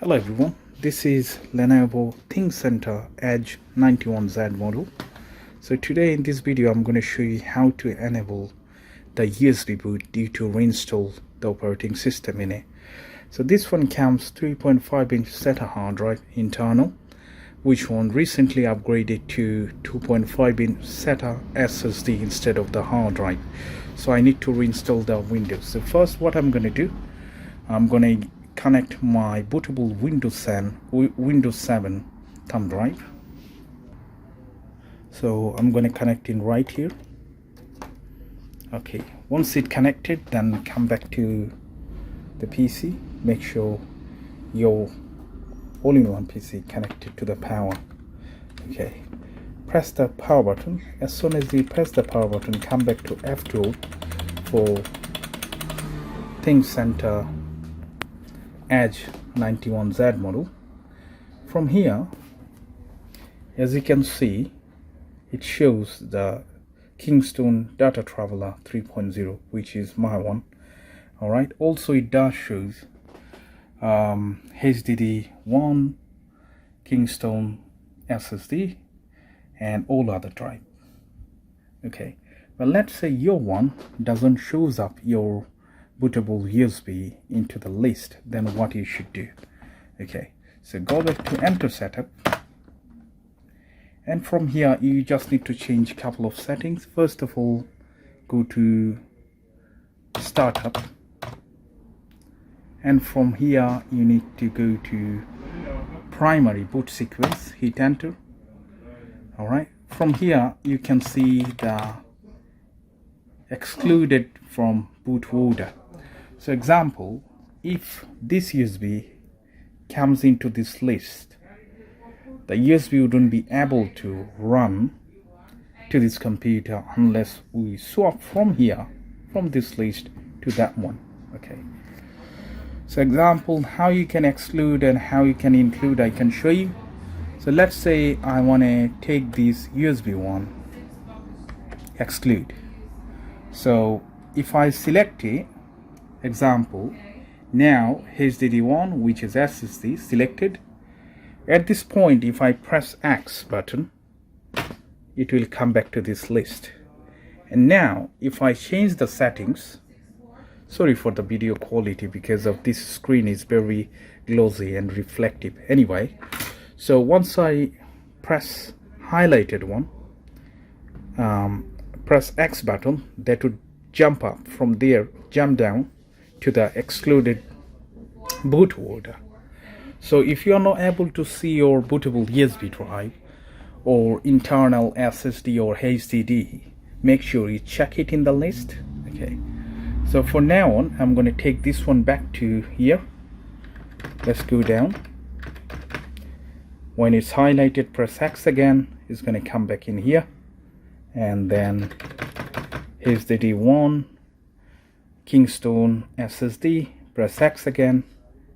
Hello everyone, this is Lenovo Thinkcentre Edge 91Z model. So today in this video I'm going to show you how to enable the USB boot due to reinstall the operating system in it. So this one comes 3.5-inch SATA hard drive internal, which one recently upgraded to 2.5-inch SATA SSD instead of the hard drive. So I need to reinstall the Windows. So first what I'm going to do, I'm going to connect my bootable Windows 7 thumb drive. So I'm going to connect in right here. Okay, once it connected, then come back to the PC. Make sure your all-in-one PC connected to the power. Okay, press the power button. As soon as you press the power button, come back to F12 for Thinkcentre Edge 91Z model. From here, as you can see, it shows the Kingston Data Traveler 3.0, which is my one. Alright, also it does shows HDD1, Kingston SSD, and all other drive. Okay, well, let's say your one doesn't shows up your bootable USB into the list, then what you should do. Okay, so go back to enter setup, and from here you just need to change a couple of settings. First of all, go to startup, and from here you need to go to primary boot sequence, hit enter. All right, from here you can see the excluded from boot order. So example, if this USB comes into this list, the USB wouldn't be able to run to this computer unless we swap from here, from this list to that one. Okay, so example, how you can exclude and how you can include, I can show you. So let's say I want to take this USB one, exclude. So if I select it, example, now HDD1, which is SSD, selected. At this point, if I press X button, it will come back to this list. And now if I change the settings, sorry for the video quality because of this screen is very glossy and reflective. Anyway, so once I press highlighted one, press X button, that would jump up from there, jump down to the excluded boot order. So if you are not able to see your bootable USB drive or internal SSD or HDD, make sure you check it in the list. Okay, so for now on, I'm going to take this one back to here. Let's go down. When it's highlighted, press X again. It's going to come back in here, and then HDD1, Kingston SSD, press X again,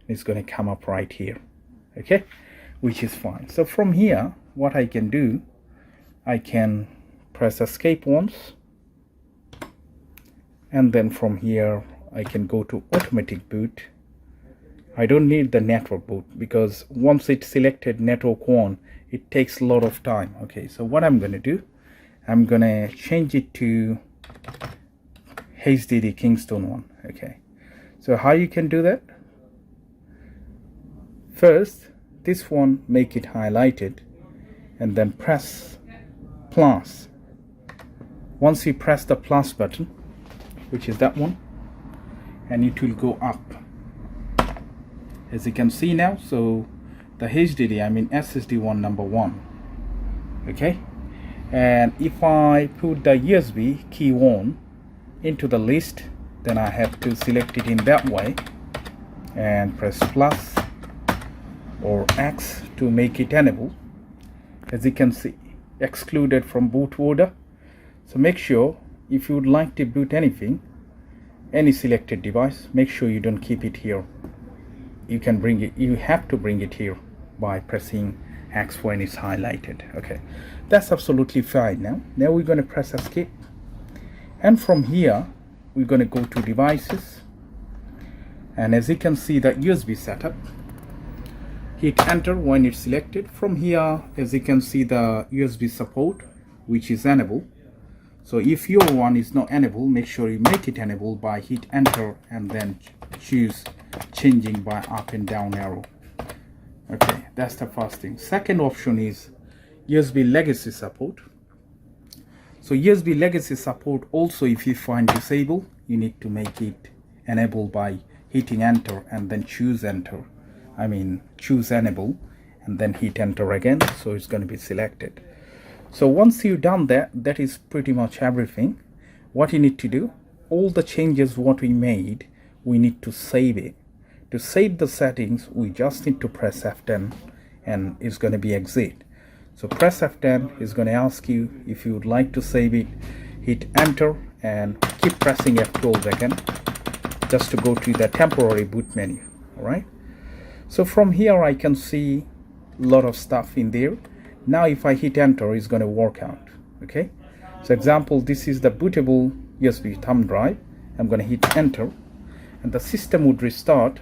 it's going to come up right here. Okay, which is fine. So from here, what I can do, I can press escape once, and then from here I can go to automatic boot. I don't need the network boot because once it's selected network 1, it takes a lot of time. Okay, so what I'm going to do, I'm going to change it to HDD Kingston one. Okay, so how you can do that? First, this one, make it highlighted, and then press plus. Once you press the plus button, which is that one, and it will go up, as you can see now. So the HDD, I mean SSD one, number 1. Okay, and if I put the USB key 1 into the list, then I have to select it in that way and press plus or X to make it enable. As you can see, excluded from boot order. So make sure if you would like to boot anything, any selected device, make sure you don't keep it here. You can bring it, you have to bring it here by pressing X when it's highlighted. Okay, that's absolutely fine. Now we're going to press escape, and from here we're going to go to devices, and as you can see, the USB setup, hit enter when it's selected. From here, as you can see, the USB support, which is enabled. So if your one is not enabled, make sure you make it enabled by hit enter and then choose changing by up and down arrow. Okay, that's the first thing. Second option is USB legacy support. So USB legacy support also, if you find disabled, you need to make it enable by hitting enter and then choose enter. Choose enable and then hit enter again, so it's going to be selected. So once you've done that, that is pretty much everything. What you need to do, all the changes what we made, we need to save it. To save the settings, we just need to press F10 and it's going to be exit. So press F10 is going to ask you if you would like to save it. Hit enter and keep pressing F12 again just to go to the temporary boot menu. All right. So from here I can see a lot of stuff in there. Now if I hit enter, it's going to work out. Okay. So example, this is the bootable USB thumb drive. I'm going to hit enter and the system would restart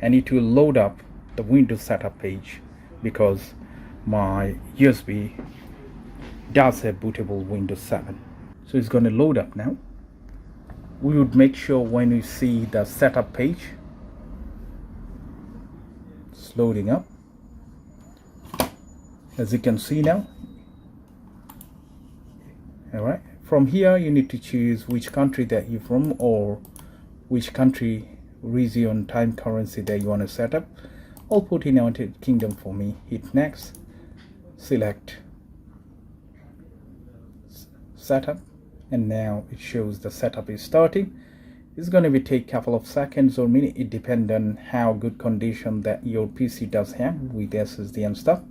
and it will load up the Windows setup page because my USB does have bootable Windows 7. So it's going to load up now. We would make sure when we see the setup page, it's loading up. As you can see now. Alright, from here you need to choose which country that you're from or which country, region, time, currency that you want to set up. I'll put in United Kingdom for me. Hit next, select setup, and now it shows the setup is starting. It's going to be take a couple of seconds or minute. It depends on how good condition that your PC does have with SSD and stuff.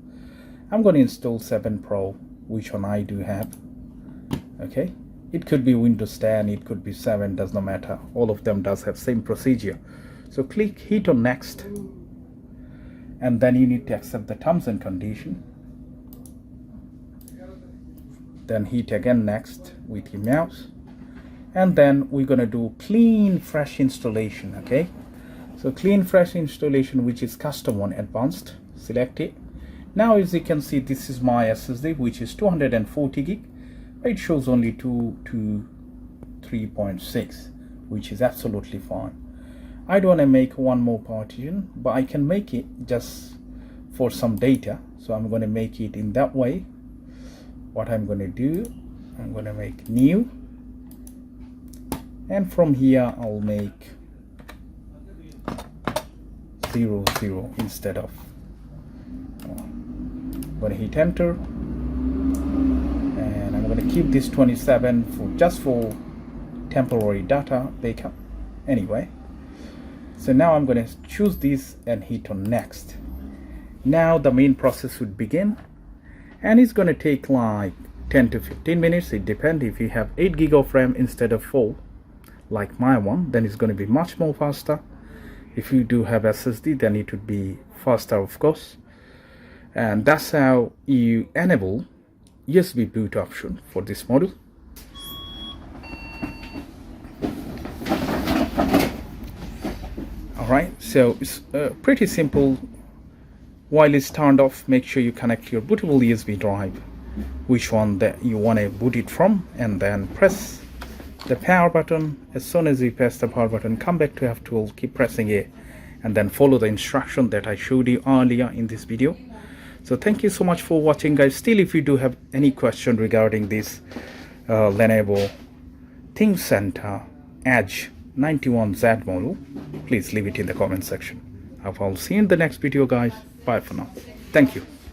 I'm going to install 7 Pro, which one I do have. Okay, it could be Windows 10, it could be 7, does not matter. All of them does have same procedure. So click hit on next, and then you need to accept the terms and condition. Then hit again next with your mouse, and then we're gonna do clean fresh installation. Okay, so clean fresh installation, which is custom one, advanced, select it. Now as you can see, this is my SSD, which is 240 gig. It shows only 2 to 3.6, which is absolutely fine. I don't want to make one more partition, but I can make it just for some data. So I'm going to make it in that way. What I'm going to do, I'm going to make new, and from here I'll make 0 0 instead of. I'm going to hit enter. I'm going to keep this 27 for just for temporary data backup anyway. So now I'm going to choose this and hit on next. Now the main process would begin, and it's going to take like 10 to 15 minutes. It depends. If you have 8 gig of RAM instead of 4 like my one, then it's going to be much more faster. If you do have SSD, then it would be faster, of course. And that's how you enable USB boot option for this model. Alright, so it's pretty simple. While it's turned off, make sure you connect your bootable USB drive, which one that you want to boot it from, and then press the power button. As soon as you press the power button, come back to F12, keep pressing it, and then follow the instruction that I showed you earlier in this video. So thank you so much for watching, guys. Still, if you do have any question regarding this Lenovo Thinkcentre Edge 91Z model, please leave it in the comment section. I'll see you in the next video, guys. Bye for now. Thank you.